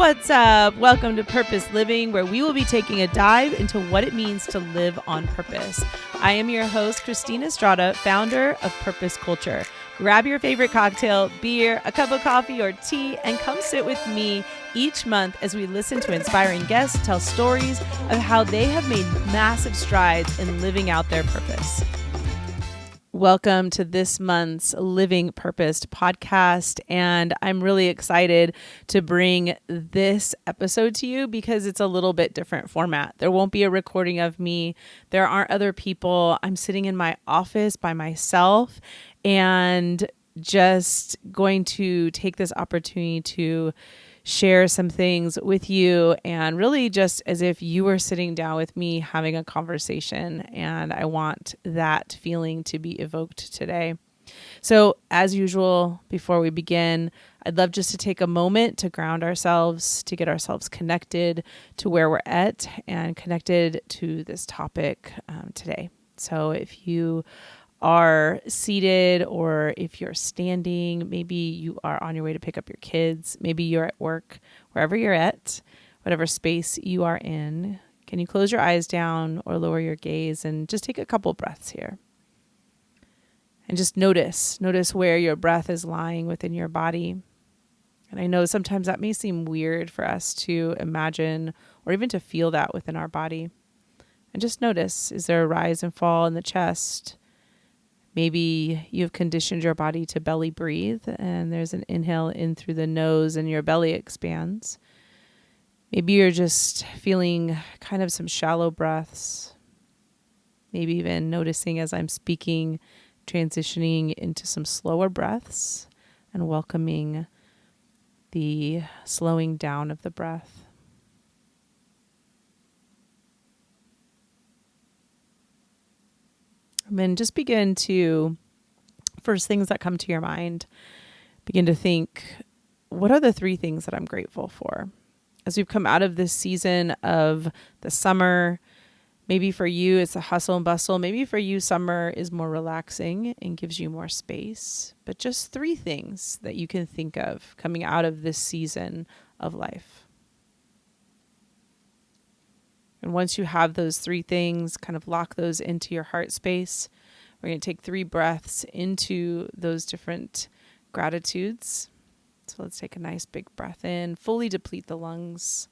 What's up? Welcome to Purpose Living, where we will be taking a dive into what it means to live on purpose. I am your host, Estrada, founder of Purpose Culture. Grab your favorite cocktail, beer, a cup of coffee, or tea, and come sit with me each month as we listen to inspiring guests tell stories of how they have made massive strides in living out their purpose. Welcome to this month's Living Purposed podcast, and I'm really excited to bring this episode to you because it's a little bit different format. There won't be a recording of me. There aren't other people. I'm sitting in my office by myself and just going to take this opportunity to share some things with you, and really just as if you were sitting down with me having a conversation, and I want that feeling to be evoked today. So as usual, before we begin, I'd love just to take a moment to ground ourselves, to get ourselves connected to where we're at and connected to this topic today. So if you are seated, or if you're standing, maybe you are on your way to pick up your kids, maybe you're at work, wherever you're at, whatever space you are in, can you close your eyes down or lower your gaze and just take a couple breaths here? And just notice where your breath is lying within your body. And I know sometimes that may seem weird for us to imagine or even to feel that within our body. And just notice, is there a rise and fall in the chest? Maybe you've conditioned your body to belly breathe, and there's an inhale in through the nose and your belly expands. Maybe you're just feeling kind of some shallow breaths. Maybe even noticing as I'm speaking, transitioning into some slower breaths and welcoming the slowing down of the breath. And then just begin to, first things that come to your mind, begin to think, what are the three things that I'm grateful for? As we've come out of this season of the summer, maybe for you it's a hustle and bustle. Maybe for you summer is more relaxing and gives you more space. But just three things that you can think of coming out of this season of life. And once you have those three things, kind of lock those into your heart space. We're going to take 3 breaths into those different gratitudes. So let's take a nice big breath in, fully deplete the lungs.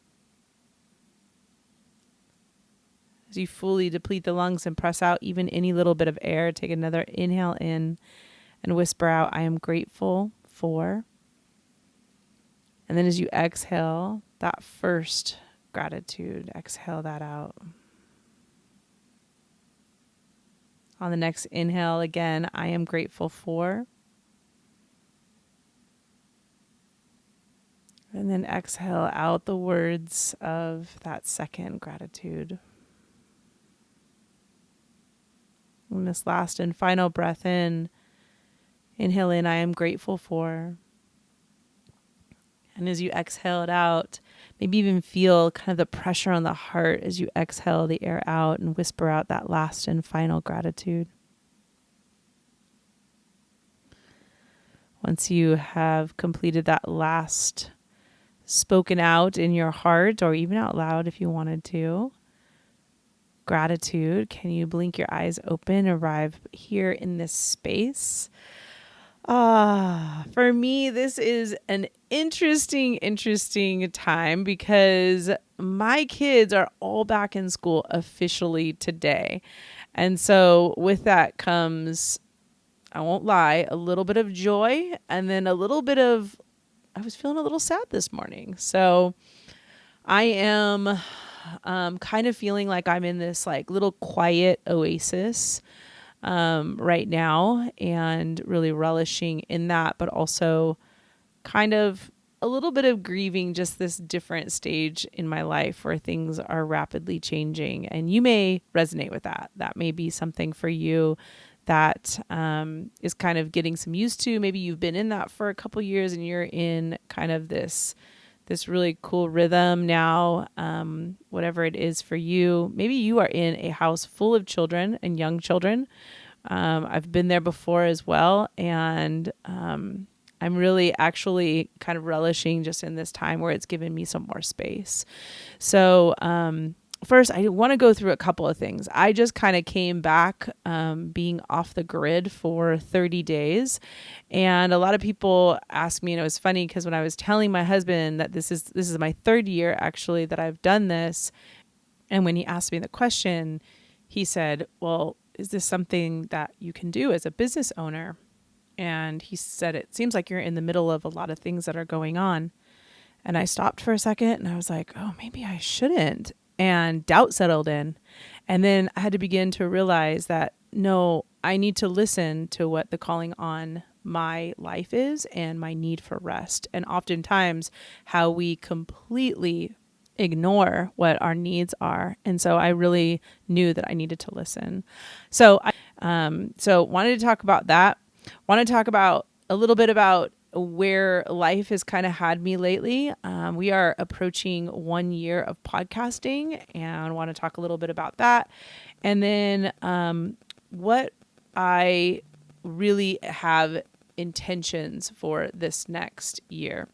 As you fully deplete the lungs and press out even any little bit of air, take another inhale in and whisper out, I am grateful for. And then as you exhale, that first gratitude, exhale that out. On the next inhale, again, I am grateful for. And then exhale out the words of that second gratitude. And this last and final breath in, inhale in, I am grateful for. And as you exhale it out, maybe even feel kind of the pressure on the heart as you exhale the air out and whisper out that last and final gratitude. Once you have completed that last spoken out in your heart, or even out loud if you wanted to, gratitude, can you blink your eyes open, arrive here in this space? For me, this is an interesting time because my kids are all back in school officially today. And so with that comes, I won't lie, a little bit of joy and then a little bit of, I was feeling a little sad this morning. So I am kind of feeling like I'm in this like little quiet oasis right now, and really relishing in that, but also kind of a little bit of grieving just this different stage in my life where things are rapidly changing. And you may resonate with that. That may be something for you that is kind of getting some used to. Maybe you've been in that for a couple years and you're in kind of this really cool rhythm now, whatever it is for you. Maybe you are in a house full of children and young children. I've been there before as well. And I'm really actually kind of relishing just in this time where it's given me some more space. So, first, I want to go through a couple of things. I just kind of came back being off the grid for 30 days. And a lot of people ask me, and it was funny because when I was telling my husband that this is my third year actually that I've done this, and when he asked me the question, he said, well, is this something that you can do as a business owner? And he said, it seems like you're in the middle of a lot of things that are going on. And I stopped for a second and I was like, oh, maybe I shouldn't. And doubt settled in. And then I had to begin to realize that, no, I need to listen to what the calling on my life is and my need for rest. And oftentimes how we completely ignore what our needs are. And so I really knew that I needed to listen. So I wanted to talk about that. Want to talk about a little bit about where life has kind of had me lately. We are approaching 1 year of podcasting and want to talk a little bit about that. And then what I really have intentions for this next year.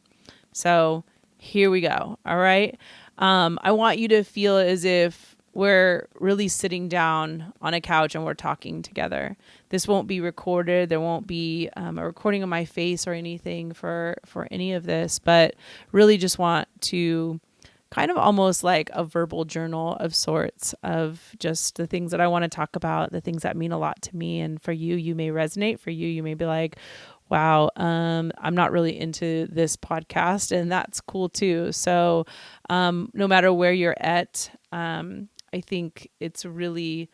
So here we go. All right. I want you to feel as if we're really sitting down on a couch and we're talking together. This won't be recorded. There won't be a recording of my face or anything for any of this, but really just want to kind of almost like a verbal journal of sorts of just the things that I want to talk about, the things that mean a lot to me. And for you, you may resonate. For you, you may be like, wow, I'm not really into this podcast, and that's cool too. So no matter where you're at, I think it's really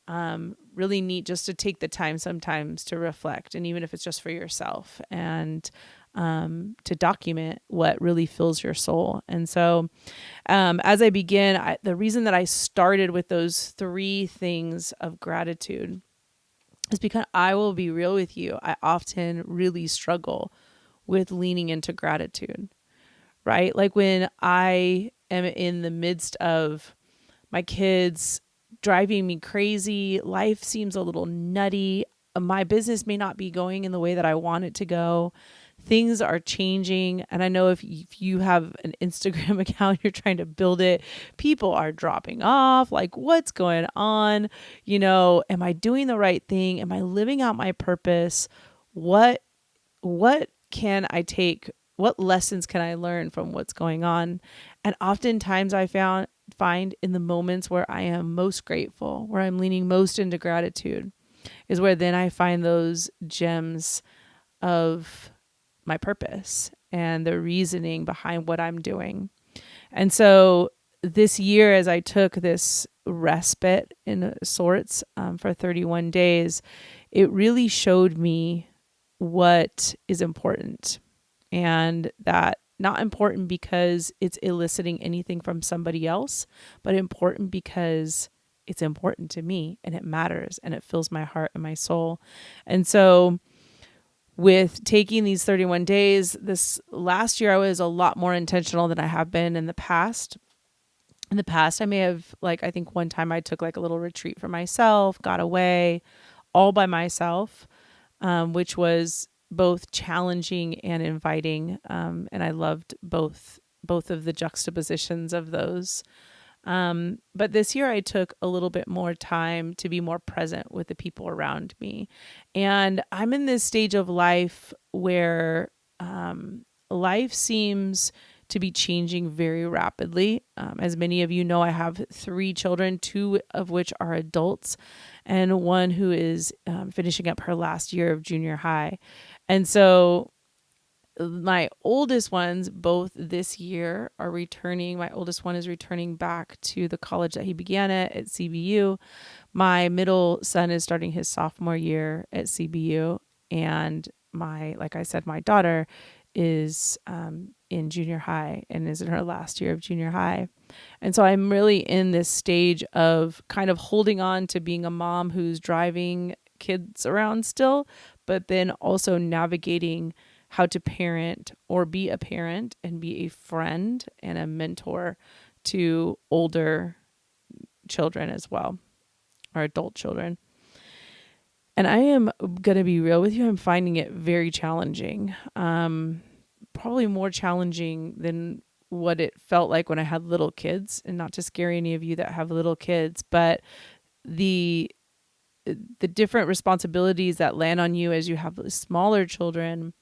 neat just to take the time sometimes to reflect, and even if it's just for yourself, and to document what really fills your soul. And so as I begin, the reason that I started with those 3 things of gratitude is because I will be real with you. I often really struggle with leaning into gratitude, right? Like when I am in the midst of my kids driving me crazy, life seems a little nutty. My business may not be going in the way that I want it to go. Things are changing. And I know if you have an Instagram account, you're trying to build it, people are dropping off. Like, what's going on? Am I doing the right thing? Am I living out my purpose? What can I take? What lessons can I learn from what's going on? And oftentimes I find in the moments where I am most grateful, where I'm leaning most into gratitude, is where then I find those gems of my purpose and the reasoning behind what I'm doing. And so this year, as I took this respite in sorts for 31 days, it really showed me what is important, and that not important because it's eliciting anything from somebody else, but important because it's important to me and it matters and it fills my heart and my soul. And so with taking these 31 days, this last year, I was a lot more intentional than I have been in the past. In the past, I may have, I think one time I took like a little retreat for myself, got away all by myself, which was both challenging and inviting. And I loved both of the juxtapositions of those. But this year I took a little bit more time to be more present with the people around me. And I'm in this stage of life where life seems to be changing very rapidly. As many of you know, I have 3 children, 2 of which are adults, and one who is finishing up her last year of junior high. And so my oldest ones, both this year, are returning. My oldest one is returning back to the college that he began at CBU. My middle son is starting his sophomore year at CBU. And like I said, my daughter is in junior high and is in her last year of junior high. And so I'm really in this stage of kind of holding on to being a mom who's driving kids around still, but then also navigating how to parent or be a parent and be a friend and a mentor to older children as well, or adult children. And I am going to be real with you. I'm finding it very challenging. Probably more challenging than what it felt like when I had little kids, and not to scare any of you that have little kids, but the the different responsibilities that land on you as you have smaller children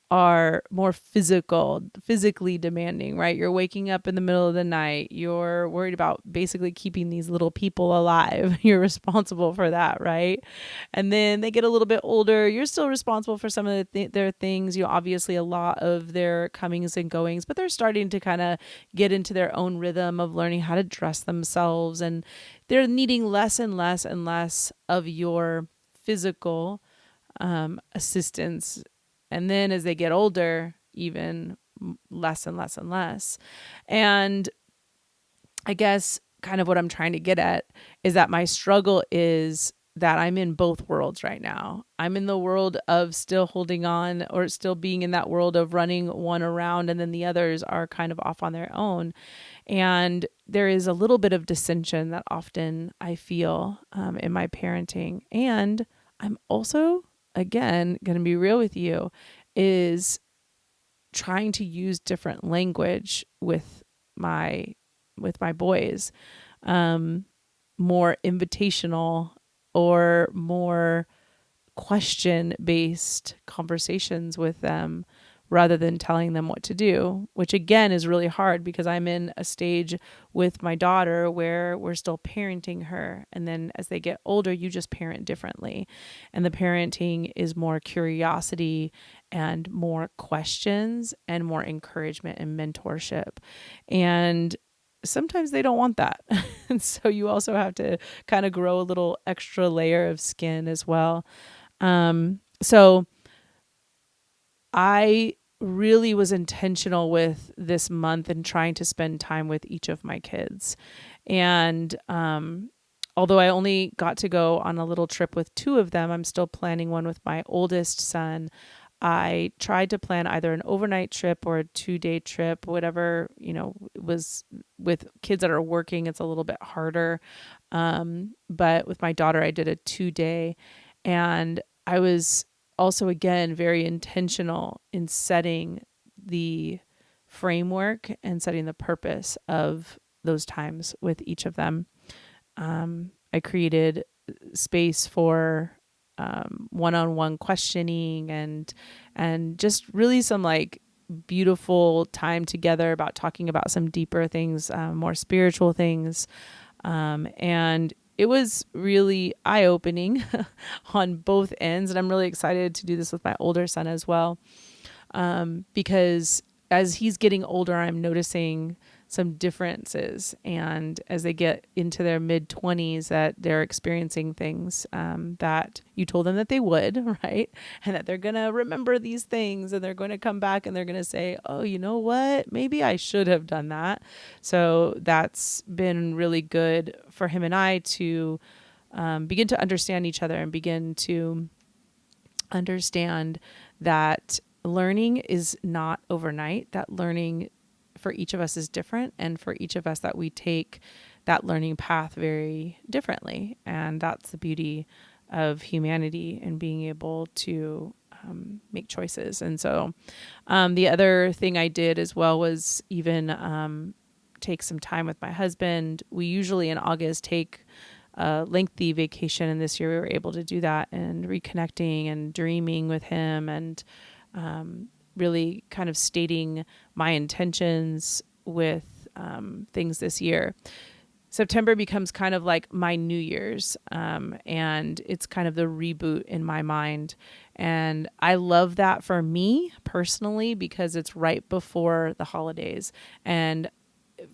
are more physically demanding, right? You're waking up in the middle of the night. You're worried about basically keeping these little people alive. You're responsible for that, right? And then they get a little bit older. You're still responsible for some of their things. Obviously a lot of their comings and goings, but they're starting to kind of get into their own rhythm of learning how to dress themselves, and they're needing less and less and less of your physical assistance. And then as they get older, even less and less and less. And I guess kind of what I'm trying to get at is that my struggle is that I'm in both worlds right now. I'm in the world of still holding on, or still being in that world of running one around, and then the others are kind of off on their own. And there is a little bit of dissension that often I feel in my parenting. And I'm also, again, going to be real with you, is trying to use different language with my boys, more invitational or more question based conversations with them, rather than telling them what to do, which again is really hard because I'm in a stage with my daughter where we're still parenting her. And then as they get older, you just parent differently. And the parenting is more curiosity and more questions and more encouragement and mentorship. And sometimes they don't want that. And so you also have to kind of grow a little extra layer of skin as well. So I really was intentional with this month and trying to spend time with each of my kids. And although I only got to go on a little trip with two of them, I'm still planning one with my oldest son. I tried to plan either an overnight trip or a 2-day trip, whatever, was with kids that are working, it's a little bit harder. But with my daughter, I did a 2-day, and I was also, again, very intentional in setting the framework and setting the purpose of those times with each of them. I created space for one-on-one questioning and just really some like beautiful time together about talking about some deeper things, more spiritual things. And it was really eye-opening on both ends. And I'm really excited to do this with my older son as well. Because as he's getting older, I'm noticing some differences. And as they get into their mid-20s, that they're experiencing things that you told them that they would, right? And that they're going to remember these things, and they're going to come back and they're going to say, oh, you know what? Maybe I should have done that. So that's been really good for him and I to begin to understand each other and begin to understand that learning is not overnight, that learning for each of us is different, and for each of us that we take that learning path very differently. And that's the beauty of humanity and being able to make choices. And so the other thing I did as well was even take some time with my husband. We usually in August take a lengthy vacation, and this year we were able to do that, and reconnecting and dreaming with him, and really kind of stating my intentions with things this year. September becomes kind of like my New Year's, and it's kind of the reboot in my mind. And I love that for me personally because it's right before the holidays. And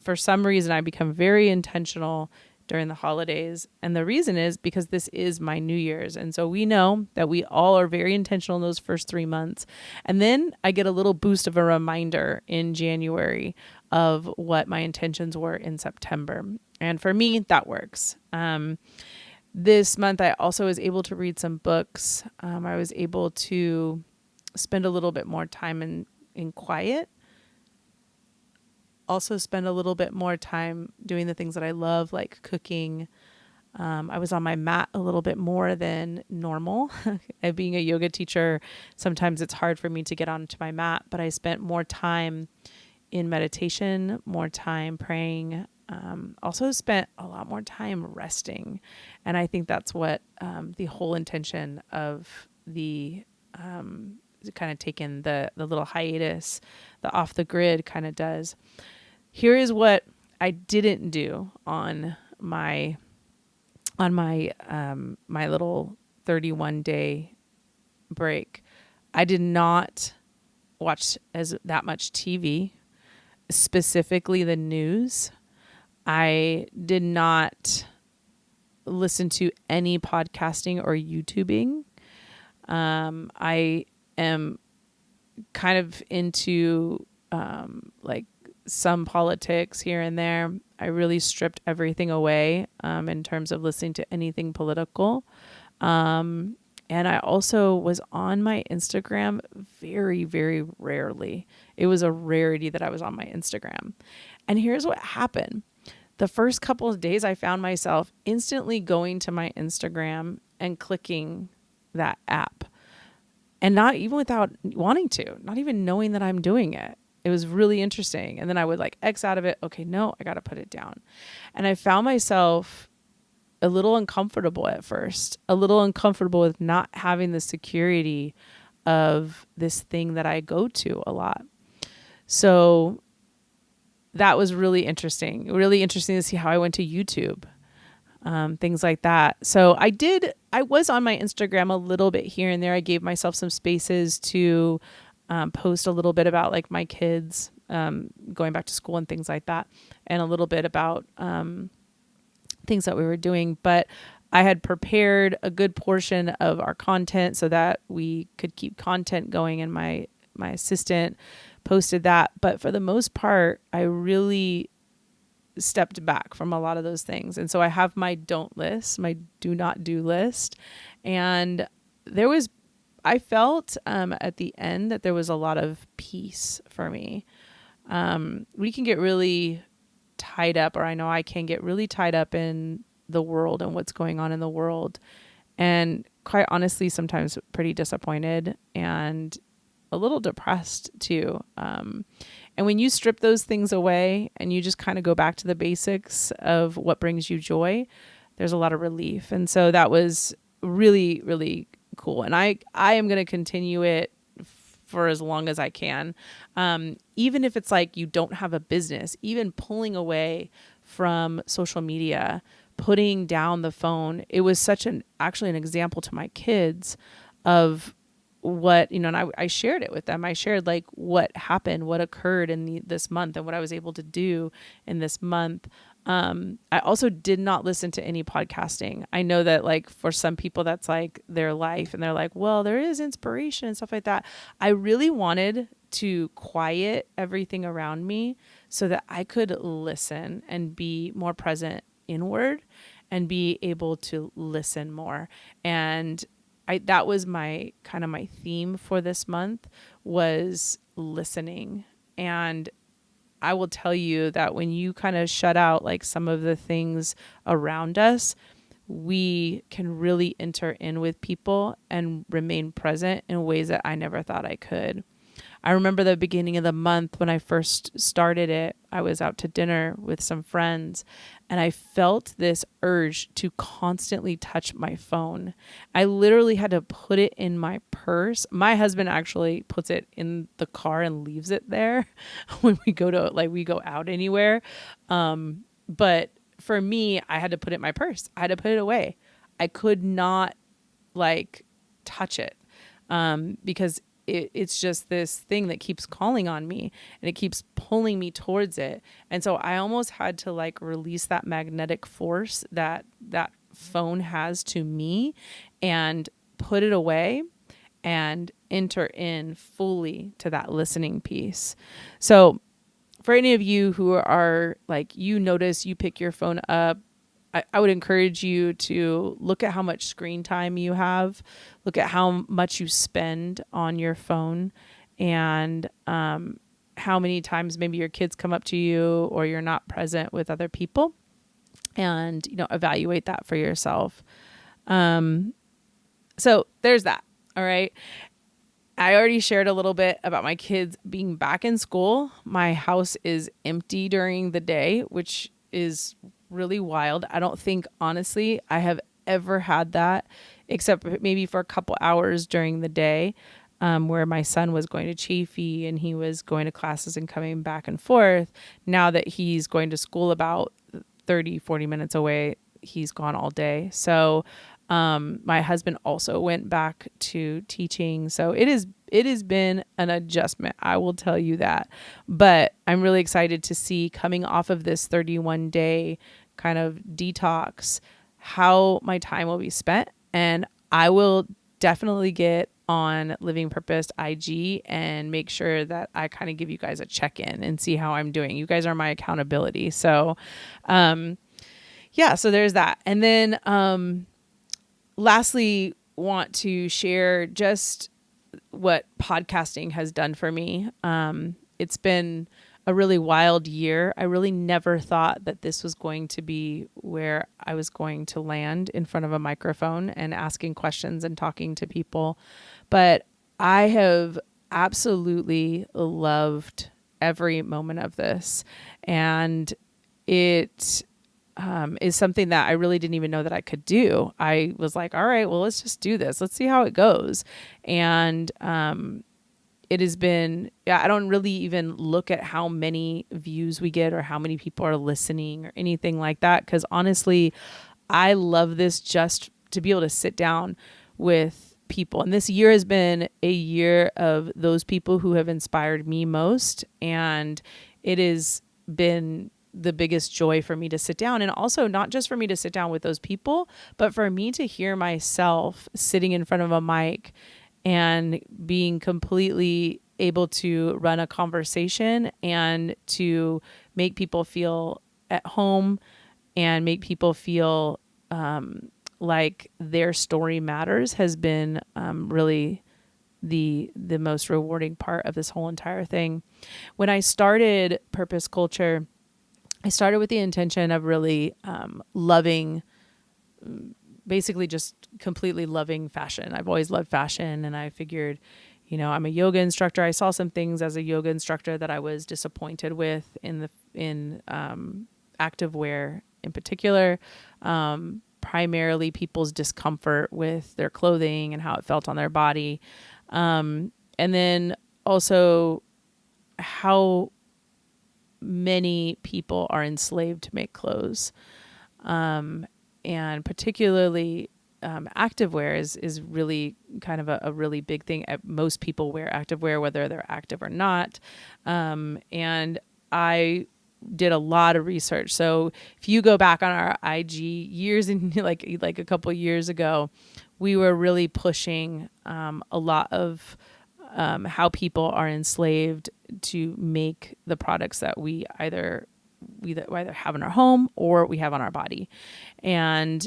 for some reason, I become very intentional during the holidays. And the reason is because this is my New Year's. And so we know that we all are very intentional in those first 3 months. And then I get a little boost of a reminder in January of what my intentions were in September. And for me, that works. This month, I also was able to read some books. I was able to spend a little bit more time in quiet. Also spend a little bit more time doing the things that I love, like cooking, I was on my mat a little bit more than normal. And being a yoga teacher, sometimes it's hard for me to get onto my mat, but I spent more time in meditation, more time praying, also spent a lot more time resting. And I think that's what the whole intention of the kind of taking the little hiatus, the off the grid kind of does. Here is what I didn't do on my my little 31-day break. I did not watch that much TV, specifically the news. I did not listen to any podcasting or YouTubing. I am kind of into like some politics here and there. I really stripped everything away in terms of listening to anything political. And I also was on my Instagram very, very rarely. It was a rarity that I was on my Instagram. And here's what happened. The first couple of days, I found myself instantly going to my Instagram and clicking that app. And not even without wanting to, not even knowing that I'm doing it. It was really interesting. And then I would like X out of it. Okay, no, I got to put it down. And I found myself a little uncomfortable at first, a little uncomfortable with not having the security of this thing that I go to a lot. So that was really interesting to see how I went to YouTube, things like that. So I was on my Instagram a little bit here and there. I gave myself some spaces to post a little bit about like my kids going back to school and things like that, and a little bit about things that we were doing. But I had prepared a good portion of our content so that we could keep content going, and my assistant posted that. But for the most part, I really stepped back from a lot of those things. And so I have my don't list, my do not do list. And I felt at the end that there was a lot of peace for me. We can get really tied up, or I know I can get really tied up in the world and what's going on in the world. And quite honestly, sometimes pretty disappointed and a little depressed too. And when you strip those things away and you just kind of go back to the basics of what brings you joy, there's a lot of relief. And so that was really, really cool. And I am going to continue it for as long as I can. Even if it's like you don't have a business, even pulling away from social media, putting down the phone. It was actually an example to my kids of what, and I shared it with them. I shared like what happened, what occurred in this month, and what I was able to do in this month. I also did not listen to any podcasting. I know that like for some people that's like their life, and they're like, well, there is inspiration and stuff like that. I really wanted to quiet everything around me so that I could listen and be more present inward and be able to listen more. And that was my theme for this month, was listening. And I will tell you that when you kind of shut out like some of the things around us, we can really enter in with people and remain present in ways that I never thought I could. I remember the beginning of the month when I first started it, I was out to dinner with some friends, and I felt this urge to constantly touch my phone. I literally had to put it in my purse. My husband actually puts it in the car and leaves it there when we go out anywhere. But for me, I had to put it in my purse. I had to put it away. I could not touch it because it's just this thing that keeps calling on me, and it keeps pulling me towards it. And so I almost had to release that magnetic force that phone has to me and put it away and enter in fully to that listening piece. So for any of you who are you pick your phone up, I would encourage you to look at how much screen time you have, look at how much you spend on your phone, and how many times maybe your kids come up to you or you're not present with other people. and, evaluate that for yourself. So there's that. All right. I already shared a little bit about my kids being back in school. My house is empty during the day, which is really wild. I don't think, honestly, I have ever had that, except maybe for a couple hours during the day, where my son was going to Chafee and he was going to classes and coming back and forth. Now that he's going to school about 30-40 minutes away, he's gone all day. So my husband also went back to teaching. So it has been an adjustment. I will tell you that, but I'm really excited to see, coming off of this 31-day kind of detox, how my time will be spent. And I will definitely get on Living Purpose IG and make sure that I kind of give you guys a check-in and see how I'm doing. You guys are my accountability. So, so there's that. And then, lastly, want to share just what podcasting has done for me. It's been a really wild year. I really never thought that this was going to be where I was going to land, in front of a microphone and asking questions and talking to people. But I have absolutely loved every moment of this. And it is something that I really didn't even know that I could do. I was like, all right, well, let's just do this. Let's see how it goes. And it has been, I don't really even look at how many views we get or how many people are listening or anything like that. Because honestly, I love this just to be able to sit down with people. And this year has been a year of those people who have inspired me most. And it has been the biggest joy for me to sit down, and also not just for me to sit down with those people, but for me to hear myself sitting in front of a mic and being completely able to run a conversation and to make people feel at home and make people feel like their story matters has been really the most rewarding part of this whole entire thing. When I started Purpose Culture, I started with the intention of really loving, basically just completely loving fashion. I've always loved fashion, and I figured, I'm a yoga instructor. I saw some things as a yoga instructor that I was disappointed with in activewear in particular, primarily people's discomfort with their clothing and how it felt on their body. And then also how many people are enslaved to make clothes. And particularly activewear is really kind of a really big thing. Most people wear activewear, whether they're active or not. And I did a lot of research. So if you go back on our IG years and like a couple of years ago, we were really pushing a lot of how people are enslaved to make the products that we either have in our home or we have on our body. And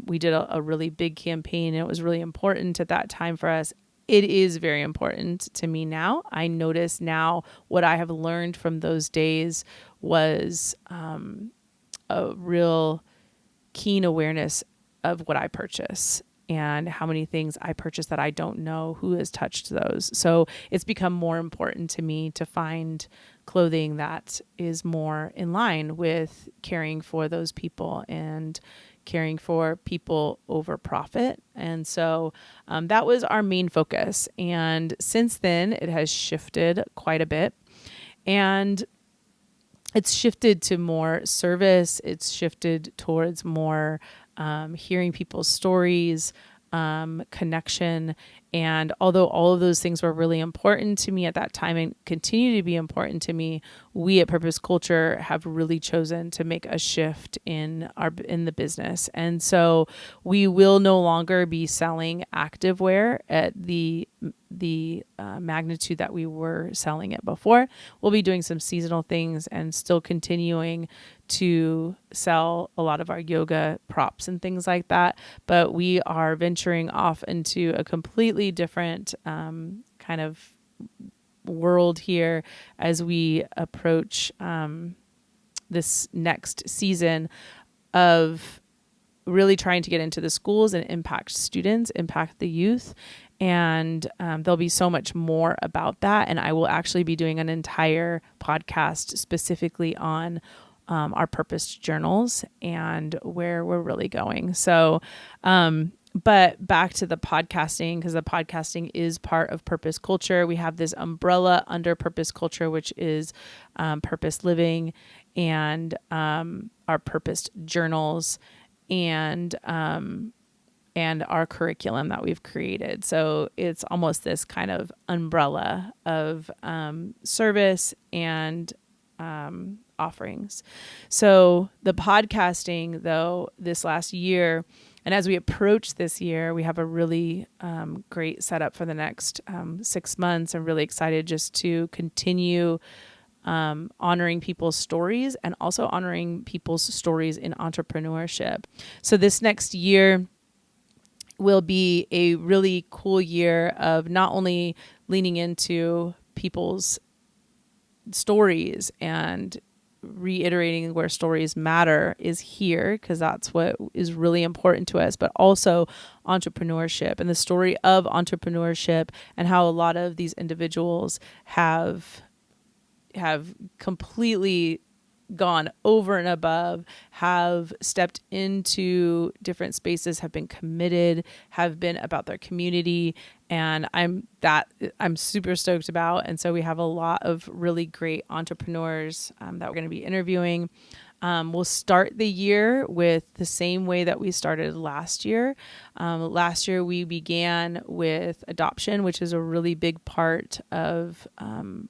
we did a really big campaign, and it was really important at that time for us. It is very important to me now. I notice now what I have learned from those days was a real keen awareness of what I purchase and how many things I purchase that I don't know who has touched those. So it's become more important to me to find clothing that is more in line with caring for those people and caring for people over profit. And so that was our main focus. And since then, it has shifted quite a bit. And it's shifted to more service. It's shifted towards more hearing people's stories, connection. And although all of those things were really important to me at that time and continue to be important to me, we at Purpose Culture have really chosen to make a shift in the business. And so we will no longer be selling activewear at the magnitude that we were selling it before. We'll be doing some seasonal things and still continuing to sell a lot of our yoga props and things like that. But we are venturing off into a completely different kind of world here as we approach this next season of really trying to get into the schools and impact students, impact the youth. And there'll be so much more about that. And I will actually be doing an entire podcast specifically on our purpose journals and where we're really going. So, but back to the podcasting, because the podcasting is part of purpose culture. We have this umbrella under purpose culture, which is purpose living and our purpose journals and our curriculum that we've created. So it's almost this kind of umbrella of service and offerings. So the podcasting, though, this last year, and as we approach this year, we have a really great setup for the next 6 months. I'm really excited just to continue honoring people's stories and also honoring people's stories in entrepreneurship. So this next year will be a really cool year of not only leaning into people's stories and reiterating where stories matter is here, because that's what is really important to us, but also entrepreneurship and the story of entrepreneurship and how a lot of these individuals have completely gone over and above, have stepped into different spaces, have been committed, have been about their community. And I'm super stoked about. And so we have a lot of really great entrepreneurs that we're going to be interviewing. We'll start the year with the same way that we started last year. Last year, we began with adoption, which is a really big part of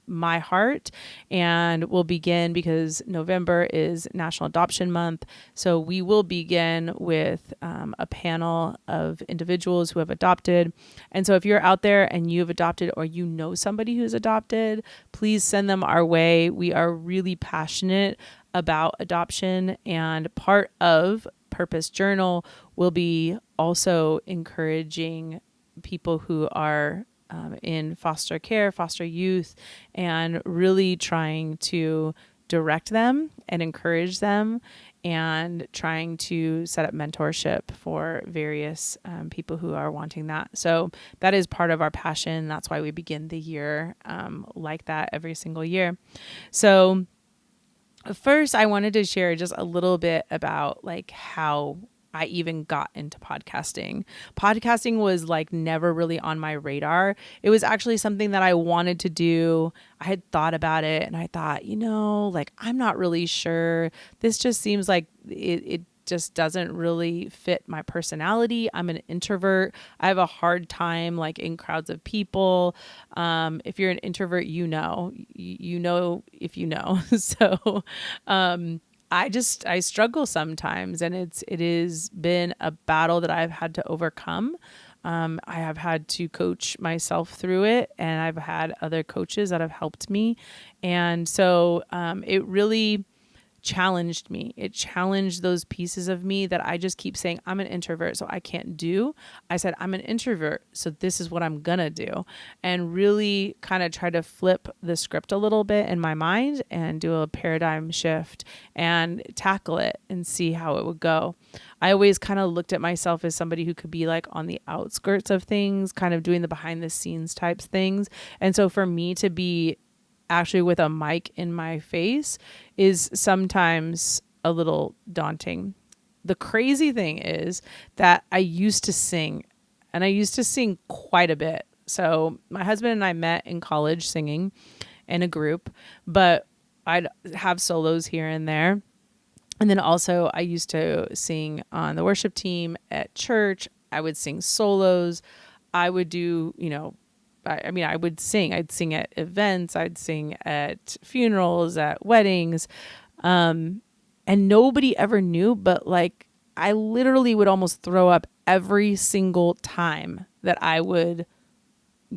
my heart. And we'll begin because November is National Adoption Month. So we will begin with a panel of individuals who have adopted. And so if you're out there and you've adopted or you know somebody who's adopted, please send them our way. We are really passionate about adoption, and part of Purpose Journal will be also encouraging people who are in foster care, foster youth, and really trying to direct them and encourage them and trying to set up mentorship for various people who are wanting that. So that is part of our passion. That's why we begin the year like that every single year. So first, I wanted to share just a little bit about like how I even got into podcasting. Podcasting was like never really on my radar. It was actually something that I wanted to do. I had thought about it and I thought, like I'm not really sure. This just seems like it just doesn't really fit my personality. I'm an introvert. I have a hard time like in crowds of people. If you're an introvert, you know if you know. So I struggle sometimes, and it has been a battle that I've had to overcome. I have had to coach myself through it, and I've had other coaches that have helped me. And so it really challenged me. It challenged those pieces of me that I just keep saying, I'm an introvert, so I can't do. I said, I'm an introvert, so this is what I'm gonna do. And really kind of try to flip the script a little bit in my mind and do a paradigm shift and tackle it and see how it would go. I always kind of looked at myself as somebody who could be like on the outskirts of things, kind of doing the behind the scenes types things. And so for me to be actually with a mic in my face is sometimes a little daunting. The crazy thing is that I used to sing, and I used to sing quite a bit. So my husband and I met in college singing in a group, but I'd have solos here and there. And then also I used to sing on the worship team at church. I would sing solos. I would do, I would sing. I'd sing at events. I'd sing at funerals, at weddings. And nobody ever knew, but like I literally would almost throw up every single time that I would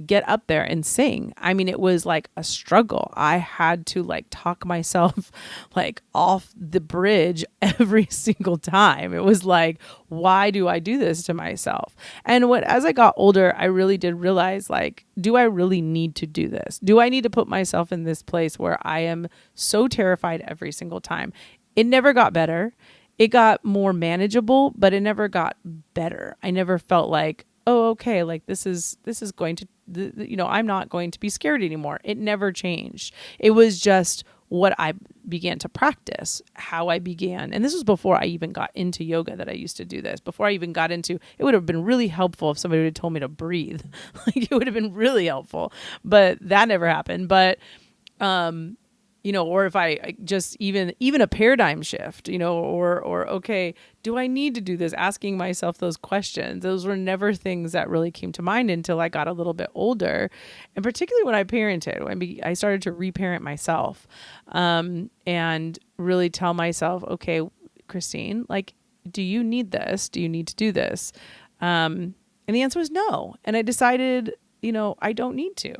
get up there and sing. I mean, it was like a struggle. I had to like talk myself like off the bridge every single time. It was like, why do I do this to myself? And as I got older, I really did realize like, do I really need to do this? Do I need to put myself in this place where I am so terrified every single time? It never got better. it got more manageable, but it never got better. I never felt like, oh, okay, like this is going to, I'm not going to be scared anymore. It never changed. It was just what I began to practice, how I began. And this was before I even got into yoga that I used to do this. Before I even got into, it would have been really helpful if somebody would have told me to breathe. Like it would have been really helpful, but that never happened. But, or if I just even a paradigm shift, or okay, do I need to do this? Asking myself those questions. Those were never things that really came to mind until I got a little bit older. And particularly when I parented, when I started to reparent myself, and really tell myself, okay, Christine, like, do you need this? Do you need to do this? And the answer was no. And I decided, I don't need to.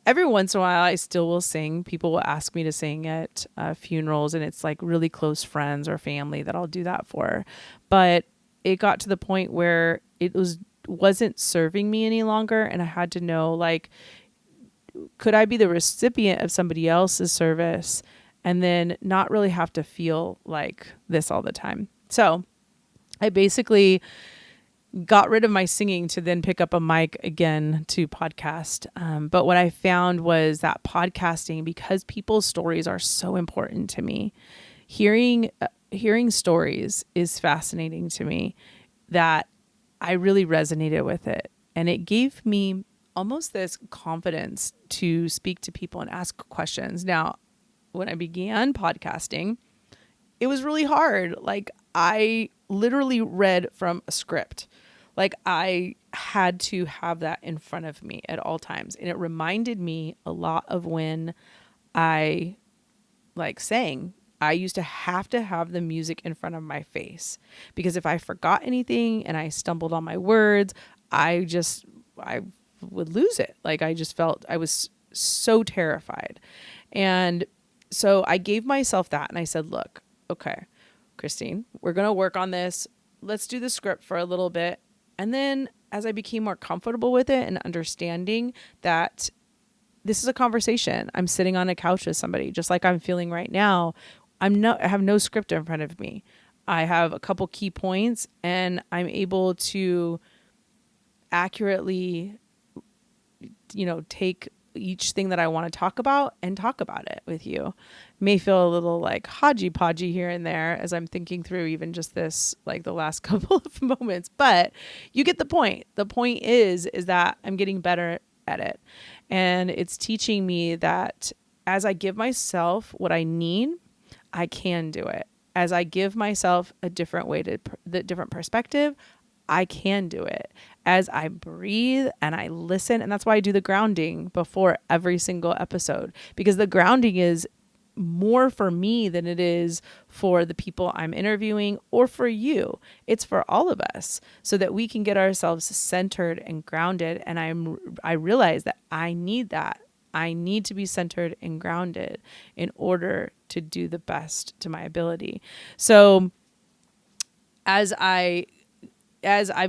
Every once in a while, I still will sing. People will ask me to sing at funerals, and it's like really close friends or family that I'll do that for. But it got to the point where it wasn't serving me any longer, and I had to know, like, could I be the recipient of somebody else's service and then not really have to feel like this all the time? So I basically got rid of my singing to then pick up a mic again to podcast. But what I found was that podcasting, because people's stories are so important to me, hearing stories is fascinating to me, that I really resonated with it. And it gave me almost this confidence to speak to people and ask questions. Now, when I began podcasting, it was really hard. Like, I literally read from a script. Like, I had to have that in front of me at all times. And it reminded me a lot of when I sang. I used to have the music in front of my face, because if I forgot anything and I stumbled on my words, I would lose it. Like, I just felt I was so terrified. And so I gave myself that, and I said, look, okay, Christine, we're going to work on this. Let's do the script for a little bit. And then as I became more comfortable with it and understanding that this is a conversation, I'm sitting on a couch with somebody, just like I'm feeling right now. I have no script in front of me. I have a couple key points, and I'm able to accurately, take each thing that I want to talk about and talk about it with you. May feel a little like hodgy-podgy here and there as I'm thinking through even just this, like the last couple of moments, but you get the point. The point is that I'm getting better at it. And it's teaching me that as I give myself what I need, I can do it. As I give myself a different different perspective, I can do it. As I breathe and I listen, and that's why I do the grounding before every single episode, because the grounding is more for me than it is for the people I'm interviewing or for you. It's for all of us, so that we can get ourselves centered and grounded. And I realize that I need that. I need to be centered and grounded in order to do the best to my ability. So as I've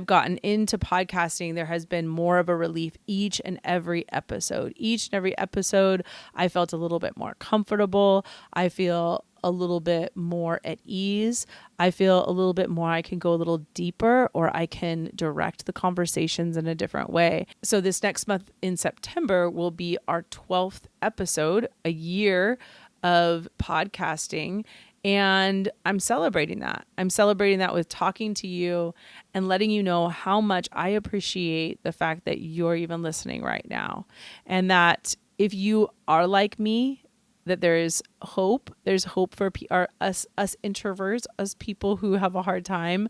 gotten into podcasting, there has been more of a relief each and every episode. Each and every episode, I felt a little bit more comfortable. I feel a little bit more at ease. I feel a little bit more, I can go a little deeper, or I can direct the conversations in a different way. So this next month in September will be our 12th episode, a year of podcasting. And I'm celebrating that. I'm celebrating that with talking to you and letting you know how much I appreciate the fact that you're even listening right now. And that if you are like me, that there's hope. There's hope for us introverts, us people who have a hard time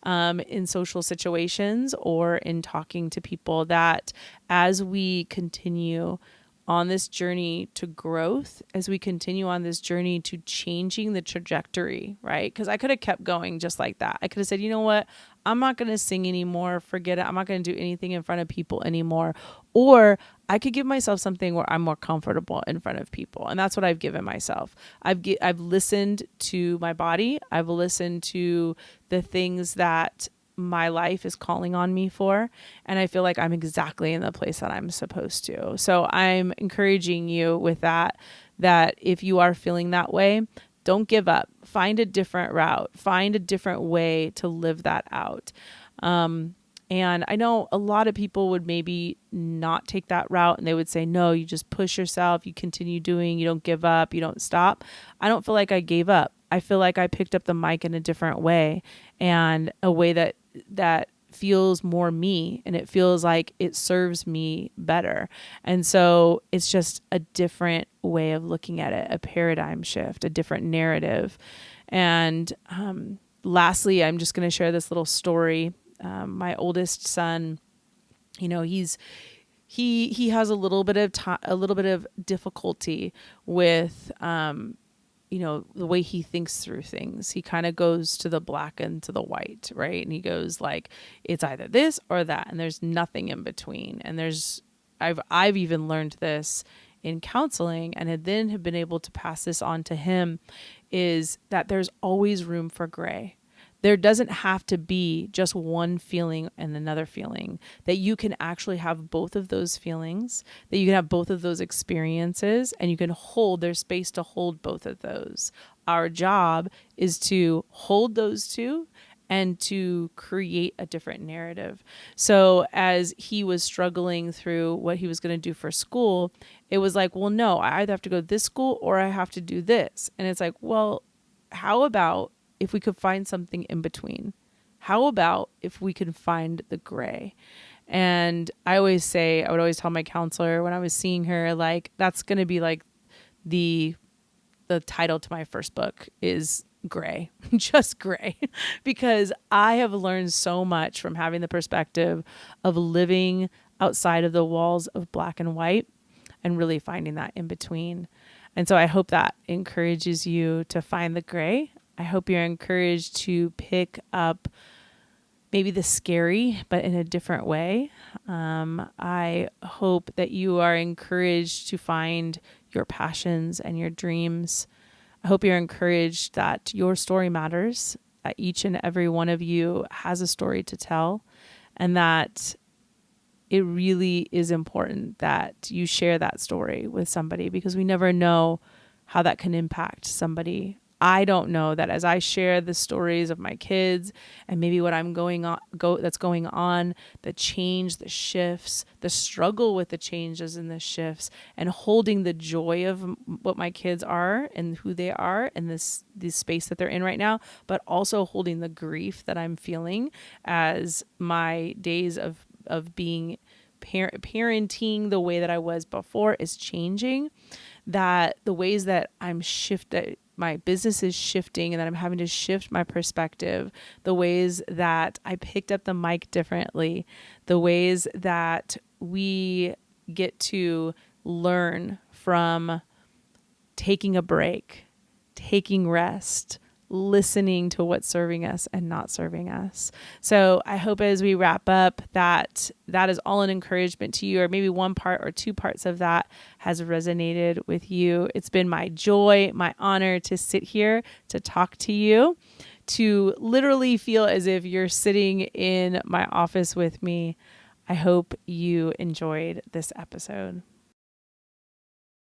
in social situations or in talking to people, that as we continue on this journey to growth, as we continue on this journey to changing the trajectory, right? Because I could have kept going just like that. I could have said, you know what? I'm not going to sing anymore. Forget it. I'm not going to do anything in front of people anymore. Or I could give myself something where I'm more comfortable in front of people. And that's what I've given myself. I've listened to my body. I've listened to the things that my life is calling on me for. And I feel like I'm exactly in the place that I'm supposed to. So I'm encouraging you with that if you are feeling that way, Don't give up. Find a different route. Find a different way to live that out. And I know a lot of people would maybe not take that route, and they would say, no, you just push yourself, you continue doing, you don't give up, you don't stop. I don't feel like I gave up. I feel like I picked up the mic in a different way, and a way that feels more me, and it feels like it serves me better. And so it's just a different way of looking at it, a paradigm shift, a different narrative. And lastly, I'm just going to share this little story. My oldest son, he has a little bit of difficulty with the way he thinks through things. He kind of goes to the black and to the white, right? And he goes like, it's either this or that, and there's nothing in between. And I've even learned this in counseling, and have been able to pass this on to him, is that there's always room for gray. There doesn't have to be just one feeling and another feeling, that you can actually have both of those feelings, that you can have both of those experiences, and you can there's space to hold both of those. Our job is to hold those two and to create a different narrative. So as he was struggling through what he was going to do for school, it was like, well, no, I either have to go to this school or I have to do this. And it's like, well, how about if we could find something in between? How about if we could find the gray? And I would always tell my counselor when I was seeing her, like, that's going to be like the title to my first book is gray, just gray, because I have learned so much from having the perspective of living outside of the walls of black and white and really finding that in between. And so I hope that encourages you to find the gray. I hope you're encouraged to pick up maybe the scary, but in a different way. I hope that you are encouraged to find your passions and your dreams. I hope you're encouraged that your story matters, that each and every one of you has a story to tell, and that it really is important that you share that story with somebody, because we never know how that can impact somebody. I don't know that as I share the stories of my kids and maybe what I'm that's going on, the change, the shifts, the struggle with the changes and the shifts, and holding the joy of what my kids are and who they are and this space that they're in right now, but also holding the grief that I'm feeling as my days of being parenting the way that I was before is changing, that the ways that I'm shifted, my business is shifting, and that I'm having to shift my perspective, the ways that I picked up the mic differently, the ways that we get to learn from taking a break, taking rest, listening to what's serving us and not serving us. So I hope as we wrap up that is all an encouragement to you, or maybe one part or two parts of that has resonated with you. It's been my joy, my honor to sit here to talk to you, to literally feel as if you're sitting in my office with me. I hope you enjoyed this episode.